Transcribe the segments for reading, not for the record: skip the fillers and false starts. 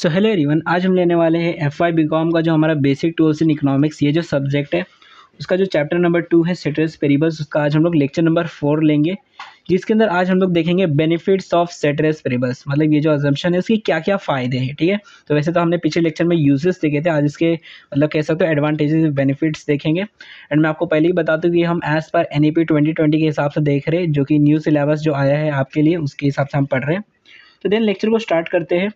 So hello everyone, आज हम लेने वाले हैं एफ.वाई बीकॉम का जो हमारा बेसिक टूल्स इन इकोनॉमिक्स ये जो सब्जेक्ट है उसका जो चैप्टर नंबर 2 है सेटरेस पेरिबल्स, उसका आज हम लोग लेक्चर नंबर 4 लेंगे, जिसके अंदर आज हम लोग देखेंगे बेनिफिट्स ऑफ सेटरेस पेरिबल्स। मतलब ये जो अजम्पशन है उसकी क्या क्या फ़ायदे हैं। ठीक है, तो वैसे तो हमने पिछले लेक्चर में यूजेस देखे थे, आज इसके मतलब कह सकते हो एडवांटेजेस बेनिफिट्स देखेंगे। एंड मैं आपको पहले ही बता दूँ कि हम एज़ पर NEP 2020 के हिसाब से देख रहे हैं, जो कि न्यू सिलेबस जो आया है आपके लिए उसके हिसाब से हम पढ़ रहे हैं। तो देन लेक्चर को स्टार्ट करते हैं।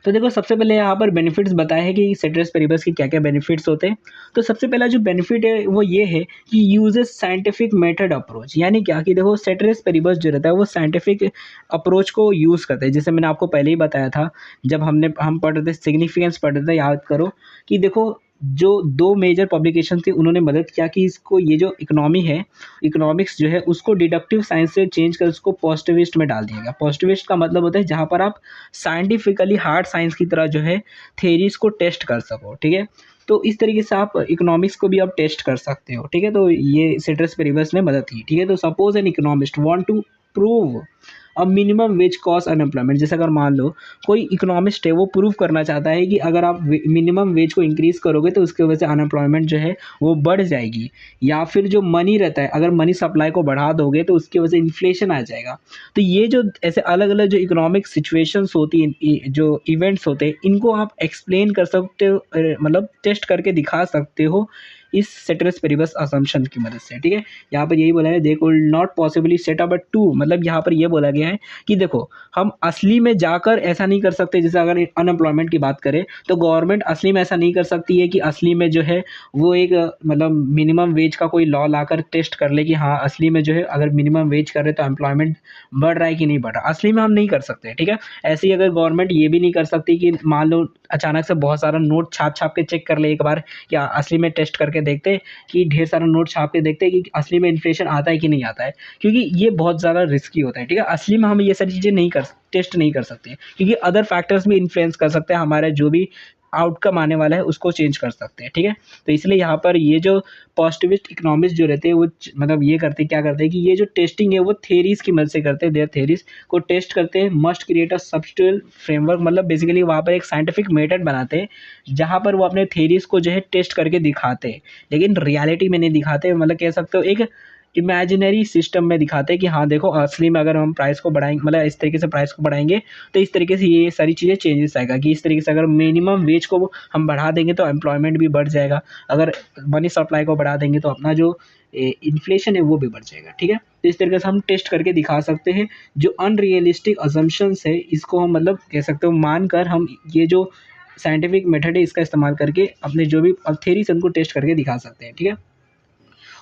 तो देखो, सबसे पहले यहाँ पर बेनिफिट्स बताए हैं कि सेटरेस पेरिबल्स के क्या क्या बेनिफिट्स होते हैं। तो सबसे पहला जो बेनिफिट है वो ये है कि यूजेस साइंटिफिक मेथड अप्रोच। यानी क्या कि देखो, सेटरेस पेरिबल्स जो रहता है वो साइंटिफिक अप्रोच को यूज़ करते हैं। जैसे मैंने आपको पहले ही बताया था, जब हम पढ़ रहे थे सिग्निफिकेंस पढ़ रहे थे, याद करो कि देखो जो दो मेजर पब्लिकेशन थी उन्होंने मदद किया कि इसको ये जो इकोनॉमी है, इकोनॉमिक्स जो है उसको डिडक्टिव साइंस से चेंज कर उसको पॉजिटिविस्ट में डाल दिया गया। पॉजिटिविस्ट का मतलब होता है जहाँ पर आप साइंटिफिकली हार्ड साइंस की तरह जो है थेरीज को टेस्ट कर सको। ठीक है, तो इस तरीके से आप इकोनॉमिक्स को भी आप टेस्ट कर सकते हो। ठीक है, तो ये सेटरेस पेरिबल्स ने मदद की। ठीक है, तो suppose an economist want to prove अब मिनिमम वेज कॉज अनएम्प्लॉयमेंट। जैसे अगर मान लो कोई इकोनॉमिस्ट है वो प्रूव करना चाहता है कि अगर आप मिनिमम वेज को इंक्रीज़ करोगे तो उसकी वजह से अनएम्प्लॉयमेंट जो है वो बढ़ जाएगी, या फिर जो मनी रहता है अगर मनी सप्लाई को बढ़ा दोगे तो उसकी वजह से इन्फ्लेशन आ जाएगा। तो ये जो ऐसे अलग अलग जो इकोनॉमिक सिचुएशंस होती हैं, जो इवेंट्स होते हैं, इनको आप एक्सप्लेन कर सकते हो, मतलब टेस्ट करके दिखा सकते हो इस सेटरेस पेरिबल्स असम्पशन की मदद से। ठीक है, यहाँ पर यही बोला है they could not possibly set up a to. मतलब यहाँ पर ये बोला गया है कि देखो, हम असली में जाकर ऐसा नहीं कर सकते। जैसे अगर अनएम्प्लॉयमेंट की बात करें तो गवर्नमेंट असली में ऐसा नहीं कर सकती है कि असली में जो है वो एक मतलब मिनिमम वेज का कोई लॉ लाकर टेस्ट कर ले कि हाँ असली में जो है अगर मिनिमम वेज कर रहे तो एम्प्लॉयमेंट बढ़ रहा है कि नहीं बढ़ रहा। असली में हम नहीं कर सकते। ठीक है, ऐसे ही अगर गवर्नमेंट ये भी नहीं कर सकती कि मान लो अचानक से बहुत सारा नोट छाप छाप के चेक कर ले एक बार, क्या असली में टेस्ट करके देखते कि ढेर सारा नोट छाप के देखते कि असली में इन्फ्लेशन आता है कि नहीं आता है, क्योंकि ये बहुत ज़्यादा रिस्की होता है। ठीक है, असली में हम ये सारी चीज़ें टेस्ट नहीं कर सकते, क्योंकि अदर फैक्टर्स भी इन्फ्लुएंस कर सकते हैं, हमारा जो भी आउटकम आने वाला है उसको चेंज कर सकते हैं। ठीक है, तो इसलिए यहाँ पर ये जो पॉजिटिविस्ट इकोनॉमिस्ट जो रहते हैं वो मतलब ये करते क्या करते हैं कि ये जो टेस्टिंग है वो थेरीज की मदद से करते हैं। देयर थेरीज को टेस्ट करते हैं, must create a substituent framework. मतलब बेसिकली वहाँ पर एक साइंटिफिक मेथड बनाते हैं जहाँ पर वो अपने थेरीज को जो है टेस्ट करके दिखाते हैं, लेकिन रियलिटी में नहीं दिखाते। मतलब कह सकते हो एक इमेजिनरी सिस्टम में दिखाते हैं कि हाँ देखो, असली में अगर हम प्राइस को बढ़ाएंगे, मतलब इस तरीके से प्राइस को बढ़ाएंगे तो इस तरीके से ये सारी चीज़ें चेंजेस आएगा, कि इस तरीके से अगर मिनिमम वेज को हम बढ़ा देंगे तो एम्प्लॉयमेंट भी बढ़ जाएगा, अगर मनी सप्लाई को बढ़ा देंगे तो अपना जो इन्फ्लेशन है वो भी बढ़ जाएगा। ठीक है, तो इस तरीके से हम टेस्ट करके दिखा सकते हैं। जो अनरियलिस्टिक अजम्पशंस है इसको हम मतलब कह सकते हो मानकर हम ये जो साइंटिफिक मेथड है इसका इस्तेमाल करके अपने जो भी थेरीज उनको टेस्ट करके दिखा सकते हैं। ठीक है,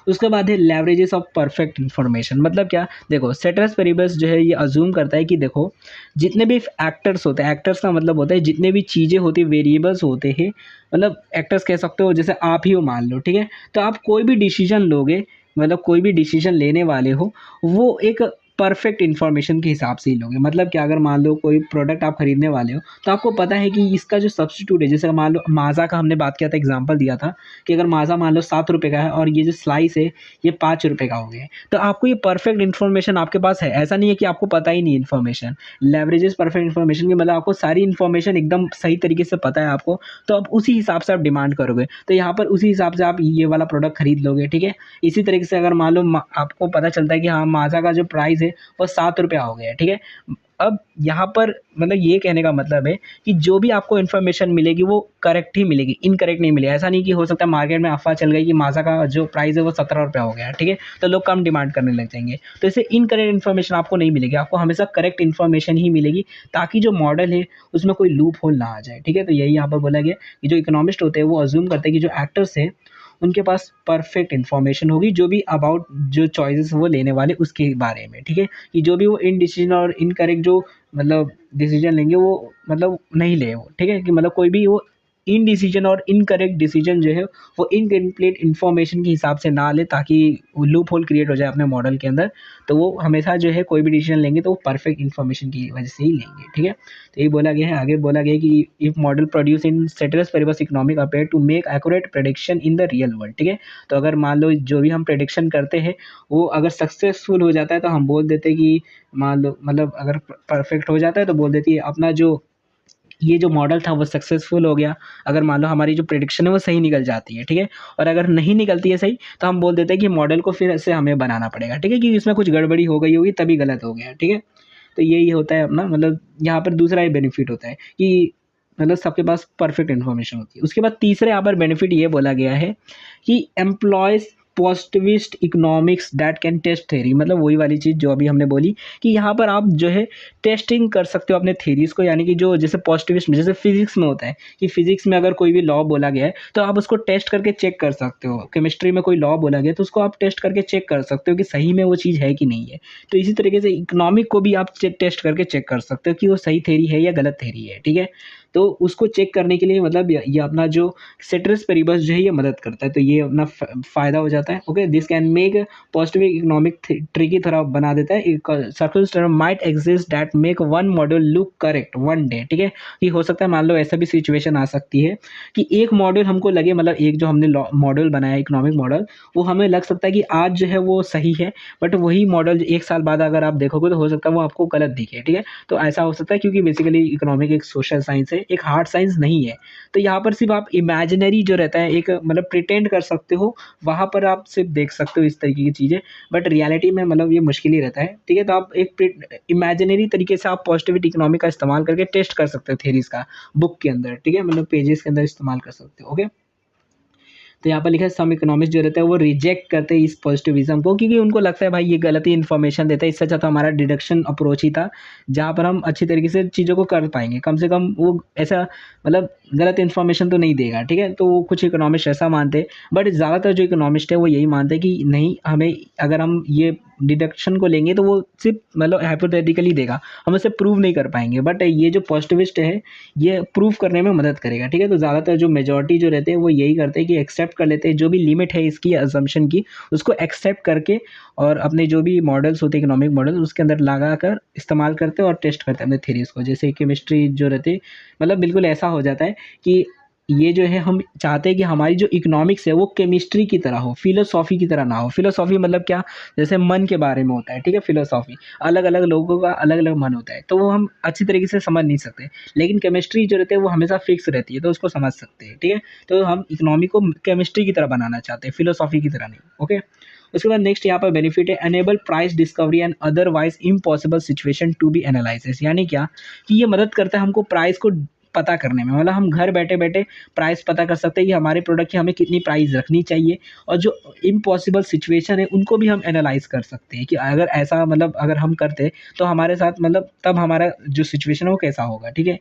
उसके बाद है लेवरेजेस ऑफ परफेक्ट इन्फॉर्मेशन। मतलब क्या, देखो सेटरेस पेरिबल्स जो है ये अज्यूम करता है कि देखो जितने भी एक्टर्स होते हैं, एक्टर्स का मतलब होता है जितने भी चीज़ें होती हैं, वेरिएबल्स होते हैं, मतलब एक्टर्स कह सकते हो, जैसे आप ही हो मान लो। ठीक है, तो आप कोई भी डिसीजन लोगे, मतलब कोई भी डिसीजन लेने वाले हो, वो एक परफेक्ट इन्फॉर्मेशन के हिसाब से ही लोगे। मतलब क्या, अगर मान लो कोई प्रोडक्ट आप खरीदने वाले हो तो आपको पता है कि इसका जो सब्स्टिट्यूट है, जैसे मान लो माज़ा का हमने बात किया था, एग्जांपल दिया था कि अगर माज़ा मान लो 7 रुपये का है और ये जो स्लाइस है ये 5 रुपये का हो गया है, तो आपको ये परफेक्ट इन्फॉर्मेशन आपके पास है। ऐसा नहीं है कि आपको पता ही नहीं इन्फॉर्मेशन। लेवरेजेस परफेक्ट इन्फॉर्मेशन की मतलब आपको सारी इन्फॉर्मेशन एकदम सही तरीके से पता है आपको, तो अब उसी हिसाब से आप डिमांड करोगे, तो यहाँ पर उसी हिसाब से आप ये वाला प्रोडक्ट खरीद लोगे। ठीक है, इसी तरीके से अगर मान लो आपको पता चलता है कि हाँ माज़ा का जो प्राइस है वो 7 रुपया हो गया है। ठीक है, अब यहाँ पर मतलब ये कहने का मतलब है कि जो भी आपको इन्फॉर्मेशन मिलेगी वो करेक्ट ही मिलेगी, इनकरेक्ट नहीं मिलेगी। ऐसा नहीं कि हो सकता है मार्केट में अफवाह चल गई कि माज़ा का जो प्राइस है वो 17 रुपया हो गया है। ठीक है, तो लोग कम डिमांड करने लग जाएंगे, तो इससे इनकरेक्ट इन्फॉर्मेशन आपको नहीं मिलेगी, आपको हमेशा करेक्ट इन्फॉर्मेशन ही मिलेगी, ताकि जो मॉडल है उसमें कोई लूप होल ना आ जाए। ठीक है, तो यही यहाँ पर बोला गया कि जो इकोनॉमिस्ट होते हैं वो अज्यूम करते हैं कि जो एक्टर्स है उनके पास परफेक्ट इन्फॉर्मेशन होगी जो भी अबाउट जो चॉइसेस वो लेने वाले उसके बारे में। ठीक है, कि जो भी वो इनडिसीजन और इनकरेक्ट जो मतलब डिसीजन लेंगे वो मतलब नहीं ले वो। ठीक है, कि मतलब कोई भी वो इनडिसीजन और इनकरेक्ट डिसीजन जो है वो इनकम्प्लीट इन्फॉर्मेशन के हिसाब से ना ले, ताकि वो लूप होल क्रिएट हो जाए अपने मॉडल के अंदर। तो वो हमेशा जो है कोई भी डिसीजन लेंगे तो वो परफेक्ट इन्फॉर्मेशन की वजह से ही लेंगे। ठीक है, तो ये बोला गया है, आगे बोला गया है कि if model produce in ceteris paribus economic appear to make accurate prediction in the real world. ठीक है, तो अगर मान लो जो भी हम प्रेडिक्शन करते हैं वो अगर सक्सेसफुल हो जाता है तो हम बोल देते हैं कि मान लो मतलब अगर परफेक्ट हो जाता है तो बोल देती है अपना जो ये जो मॉडल था वो सक्सेसफुल हो गया, अगर मान लो हमारी जो प्रेडिक्शन है वो सही निकल जाती है, ठीक है। और अगर नहीं निकलती है सही, तो हम बोल देते हैं कि मॉडल को फिर से हमें बनाना पड़ेगा, ठीक है, क्योंकि इसमें कुछ गड़बड़ी हो गई होगी तभी गलत हो गया, ठीक है। तो यही होता है अपना, मतलब यहाँ पर दूसरा ही बेनिफिट होता है कि मतलब सबके पास परफेक्ट इन्फॉर्मेशन होती है। उसके बाद तीसरे यहाँ पर बेनिफिट ये बोला गया है कि employs positivist economics that can test theory, मतलब वही वाली चीज़ जो अभी हमने बोली कि यहाँ पर आप जो है टेस्टिंग कर सकते हो अपने थेरीज को, यानी कि जो जैसे पॉजिटिविस्ट में, जैसे फिजिक्स में होता है कि फिजिक्स में अगर कोई भी लॉ बोला गया है तो आप उसको टेस्ट करके चेक कर सकते हो, केमिस्ट्री में कोई लॉ बोला गया तो उसको आप टेस्ट करके चेक कर सकते हो कि सही में वो चीज़ है कि नहीं है। तो इसी तरीके से इकोनॉमिक को भी आप टेस्ट करके चेक कर सकते हो कि वो सही थेरी है या गलत थेरी है, ठीक है। तो उसको चेक करने के लिए मतलब ये अपना जो सेट्रस पेरिबस जो है ये मदद करता है, तो ये अपना फ़ायदा हो जाता है। Okay, this can make positive economic tricky थोड़ा बना देता है। Circumstance might exist that make one model look correct one day, ठीक है। कि हो सकता है मान लो ऐसा भी सिचुएशन आ सकती है कि एक मॉडल हमको लगे, मतलब एक जो हमने मॉडल बनाया इकोनॉमिक मॉडल, वो हमें लग सकता है कि आज जो है वो सही है, बट वही मॉडल एक साल बाद अगर आप देखोगे तो हो सकता है वो आपको गलत दिखे, ठीक है। तो ऐसा हो सकता है क्योंकि बेसिकली इकोनॉमिक एक सोशल साइंस है, एक हार्ड साइंस नहीं है। तो यहाँ पर सिर्फ आप इमेजिनरी जो रहता है, एक मतलब प्रिटेंड कर सकते हो, वहाँ पर आप सिर्फ देख सकते हो इस तरीके की चीज़ें, बट रियलिटी में मतलब ये मुश्किल ही रहता है, ठीक है। तो आप एक इमेजिनरी तरीके से आप पॉजिटिविटी इकोनॉमिक का इस्तेमाल करके टेस्ट कर सकते हो थेरीज का बुक के अंदर, ठीक है, मतलब पेजेस के अंदर इस्तेमाल कर सकते हो। ओके, तो यहाँ पर लिखा है सम इकोनॉमिस्ट जो रहते हैं वो रिजेक्ट करते हैं इस पॉजिटिविज्म को, क्योंकि उनको लगता है भाई ये गलत ही इन्फॉर्मेशन देता है, इससे अच्छा तो हमारा डिडक्शन अप्रोच ही था जहाँ पर हम अच्छी तरीके से चीज़ों को कर पाएंगे, कम से कम वो ऐसा मतलब गलत इन्फॉर्मेशन तो नहीं देगा, ठीक है। तो वो कुछ इकोनॉमिस्ट ऐसा मानते हैं, बट ज़्यादातर जो इकोनॉमिस्ट है वो यही मानते हैं कि नहीं, हमें अगर हम ये डिडक्शन को लेंगे तो वो सिर्फ मतलब हाइपोथेटिकली देगा, हम उसे प्रूव नहीं कर पाएंगे, बट ये जो पॉजिटिविस्ट है ये प्रूव करने में मदद करेगा, ठीक है। तो ज़्यादातर जो मेजॉरिटी जो रहते हैं वो यही करते हैं कि एक्सेप्ट कर लेते हैं जो भी लिमिट है इसकी अजम्पशन की, उसको एक्सेप्ट करके और अपने जो भी मॉडल्स होते हैं इकोनॉमिक मॉडल उसके अंदर लगा कर इस्तेमाल करते हैं और टेस्ट करते हैं अपने थेरीज को। जैसे केमिस्ट्री जो रहते मतलब बिल्कुल ऐसा हो जाता है कि ये जो है हम चाहते हैं कि हमारी जो इकोनॉमिक्स है वो केमिस्ट्री की तरह हो, फिलोसॉफी की तरह ना हो। फिलोसॉफी मतलब क्या, जैसे मन के बारे में होता है, ठीक है। फिलोसॉफी अलग अलग लोगों का अलग अलग मन होता है, तो वो हम अच्छी तरीके से समझ नहीं सकते, लेकिन केमिस्ट्री जो रहती है वो हमेशा फिक्स रहती है, तो उसको समझ सकते हैं, ठीक है। तो हम इकोनॉमी को केमिस्ट्री की तरह बनाना चाहते हैं, फिलोसॉफी की तरह नहीं। ओके, उसके बाद नेक्स्ट यहाँ पर बेनिफिट है enable price discovery and otherwise impossible situation to be analysis, यानी क्या कि ये मदद करता है हमको प्राइस को पता करने में, मतलब हम घर बैठे बैठे प्राइस पता कर सकते हैं कि हमारे प्रोडक्ट की हमें कितनी प्राइस रखनी चाहिए, और जो इम्पॉसिबल सिचुएशन है उनको भी हम एनालाइज कर सकते हैं कि अगर ऐसा मतलब अगर हम करते तो हमारे साथ मतलब तब हमारा जो सिचुएशन है वो कैसा होगा, ठीक है,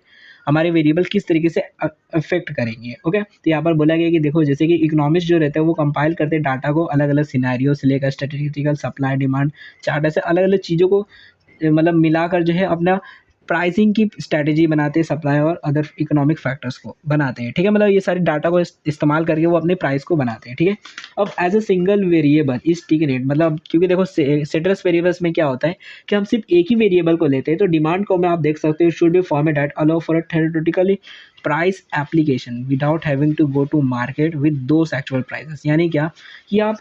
हमारे वेरिएबल किस तरीके से अफेक्ट करेंगे। ओके, तो यहाँ पर बोला गया कि देखो जैसे कि इकोनॉमिस्ट जो रहते हैं वो कंपाइल करते हैं डाटा को अलग अलग सिनेरियो से लेकर स्टैटिस्टिकल सप्लाई डिमांड चार्ट, ऐसे अलग अलग चीज़ों को मतलब मिलाकर जो है अपना प्राइसिंग की स्ट्रैटेजी बनाते हैं, सप्लाई और अदर इकोनॉमिक फैक्टर्स को बनाते हैं, ठीक है। मतलब ये सारे डाटा को इस्तेमाल करके वो अपने प्राइस को बनाते हैं, ठीक है। अब एज ए सिंगल वेरिएबल इस टिक रेट, मतलब क्योंकि देखो सेट्रस वेरिएबल्स में क्या होता है कि हम सिर्फ एक ही वेरिएबल को लेते हैं, तो डिमांड को में आप देख सकते हो should be format that allow for a theoretically price application without having to go to market with those actual prices, यानी क्या कि आप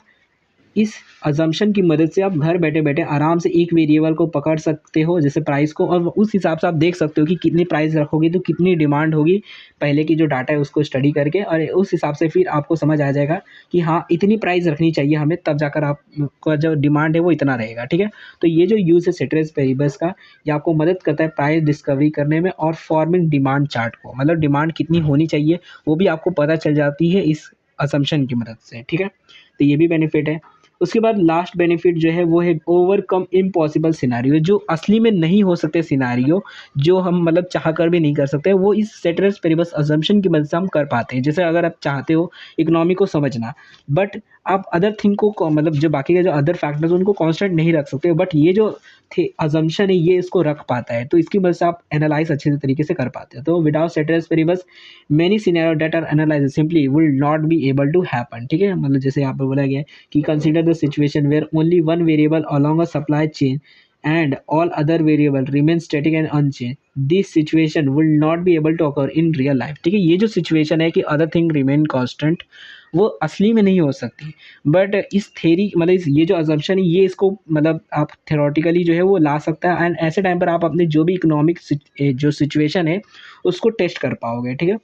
इस अजम्पशन की मदद से आप घर बैठे बैठे आराम से एक वेरिएबल को पकड़ सकते हो, जैसे प्राइस को, और उस हिसाब से आप देख सकते हो कि कितनी प्राइस रखोगे तो कितनी डिमांड होगी, पहले की जो डाटा है उसको स्टडी करके, और उस हिसाब से फिर आपको समझ आ जाएगा कि हाँ इतनी प्राइस रखनी चाहिए हमें, तब जाकर आपका जो डिमांड है वो इतना रहेगा, ठीक है। तो ये जो यूज़ है सेट्रस पेरिबस का, ये आपको मदद करता है प्राइस डिस्कवरी करने में और फॉर्मिंग डिमांड चार्ट को, मतलब डिमांड कितनी होनी चाहिए वो भी आपको पता चल जाती है इस असम्पशन की मदद से, ठीक है। तो ये भी बेनिफिट है। उसके बाद लास्ट बेनिफिट जो है वो है ओवरकम इम्पॉसिबल सिनारियो, जो असली में नहीं हो सकते सिनारियो, जो हम मतलब चाह कर भी नहीं कर सकते, वो इस सेट्रस पेरिबस अजम्पशन की मदद से हम कर पाते हैं। जैसे अगर आप चाहते हो इकोनॉमी को समझना, बट आप अदर थिंग को मतलब जो बाकी के जो अदर फैक्टर्स उनको कांस्टेंट नहीं रख सकते, बट ये जो थे अजम्पशन है ये इसको रख पाता है, तो इसकी वजह से आप एनालाइज अच्छे तरीके से कर पाते हो। तो without ceteris paribus many scenario that are analyse simply will not be able to happen, ठीक है। मतलब जैसे यहाँ पर बोला गया है कि consider the situation where only one variable along a supply chain and all other variable remain static and unchanged. This situation will not be able to occur in real life, ठीक है। ये जो situation है कि other thing remain constant वो असली में नहीं हो सकती। बट इस थ्योरी मतलब ये जो अजम्पशन है ये इसको मतलब आप थ्योरेटिकली जो है वो ला सकता है, एंड ऐसे टाइम पर आप अपने जो भी इकोनॉमिक जो सिचुएशन है उसको टेस्ट कर पाओगे, ठीक है।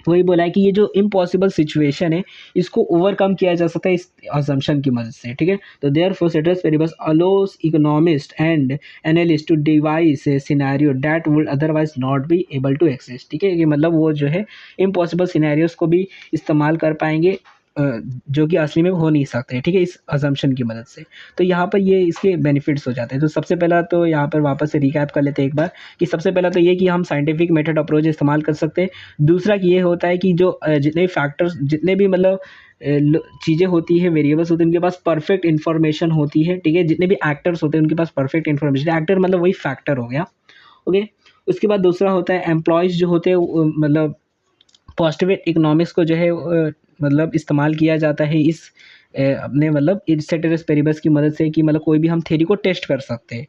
वही बोला है कि ये जो इम्पॉसिबल सिचुएशन है इसको ओवरकम किया जा सकता है इस असम्पशन की मदद से, ठीक है। तो therefore ceteris paribus allows economists and analysts to devise a scenario that would otherwise not be able to exist, ठीक है। कि मतलब वो जो है इम्पॉसिबल सिनेरियोस को भी इस्तेमाल कर पाएंगे जो कि असली में हो नहीं सकते, ठीक है, इस असम्पशन की मदद से। तो यहाँ पर ये इसके बेनिफिट्स हो जाते हैं। तो सबसे पहला तो यहाँ पर वापस से रिकैप कर लेते हैं एक बार कि सबसे पहला तो ये कि हम साइंटिफिक मेथड अप्रोच इस्तेमाल कर सकते हैं। दूसरा कि ये होता है कि जो जितने फैक्टर्स जितने भी मतलब चीज़ें होती है, वेरिएबल्स होते हैं, उनके पास परफेक्ट इन्फॉर्मेशन होती है, ठीक है। जितने भी एक्टर्स होते हैं उनके पास परफेक्ट इन्फॉर्मेशन, एक्टर मतलब वही फैक्टर हो गया, ओके। उसके बाद दूसरा होता है एम्प्लॉयज़ जो होते हैं मतलब पॉजिटिव इकोनॉमिक्स को जो है मतलब इस्तेमाल किया जाता है इस अपने मतलब ceteris paribus की मदद से कि मतलब कोई भी हम थ्योरी को टेस्ट कर सकते हैं,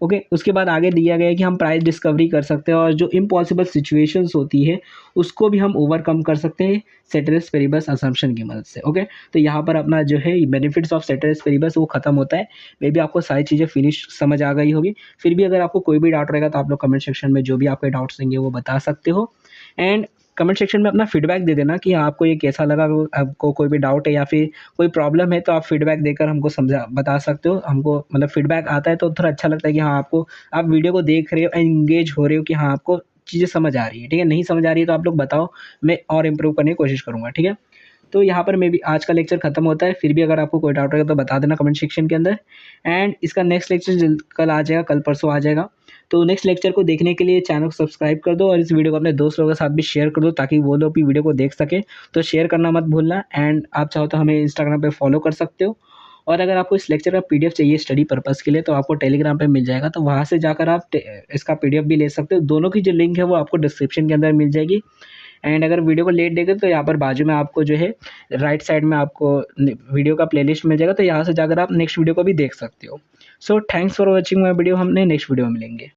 ओके। उसके बाद आगे दिया गया है कि हम प्राइस डिस्कवरी कर सकते हैं और जो इम्पॉसिबल सिचुएशंस होती है उसको भी हम ओवरकम कर सकते हैं ceteris paribus असम्पशन की मदद से, ओके। तो यहाँ पर अपना जो है बेनिफिट्स ऑफ ceteris paribus वो खत्म होता है। मे बी आपको सारी चीज़ें फिनिश समझ आ गई होगी। फिर भी अगर आपको कोई भी डाउट रहेगा तो आप लोग कमेंट सेक्शन में जो भी आपके डाउट्स रहेंगे वो बता सकते हो, एंड कमेंट सेक्शन में अपना फीडबैक दे देना कि आपको ये कैसा लगा। आपको कोई भी डाउट है या फिर कोई प्रॉब्लम है तो आप फीडबैक देकर हमको समझा बता सकते हो। हमको मतलब फीडबैक आता है तो थोड़ा अच्छा लगता है कि हाँ आपको आप वीडियो को देख रहे हो, एंगेज हो रहे हो कि हाँ आपको चीज़ें समझ आ रही है, ठीक है। नहीं समझ आ रही है तो आप लोग बताओ, मैं और इम्प्रूव करने की कोशिश करूँगा, ठीक है। तो यहाँ पर मे बी आज का लेक्चर खत्म होता है। फिर भी अगर आपको कोई डाउट रहेगा तो बता देना कमेंट सेक्शन के अंदर, एंड इसका नेक्स्ट लेक्चर कल आ जाएगा, कल परसों आ जाएगा। तो नेक्स्ट लेक्चर को देखने के लिए चैनल को सब्सक्राइब कर दो और इस वीडियो को अपने दोस्त लोगों के साथ भी शेयर कर दो ताकि वो लोग भी वीडियो को देख सके। तो शेयर करना मत भूलना, एंड आप चाहो तो हमें इंस्टाग्राम पे फॉलो कर सकते हो। और अगर आपको इस लेक्चर का पीडीएफ चाहिए स्टडी पर्पस के लिए तो आपको टेलीग्राम पे मिल जाएगा, तो वहाँ से जाकर आप इसका पीडीएफ भी ले सकते हो। दोनों की जो लिंक है वो आपको डिस्क्रिप्शन के अंदर मिल जाएगी। एंड अगर वीडियो को लेट देखे तो यहाँ पर बाजू में आपको जो है राइट साइड में आपको वीडियो का प्लेलिस्ट मिल जाएगा, तो यहाँ से जाकर आप नेक्स्ट वीडियो को भी देख सकते हो। So thanks for watching my video, हमने नेक्स्ट वीडियो में मिलेंगे।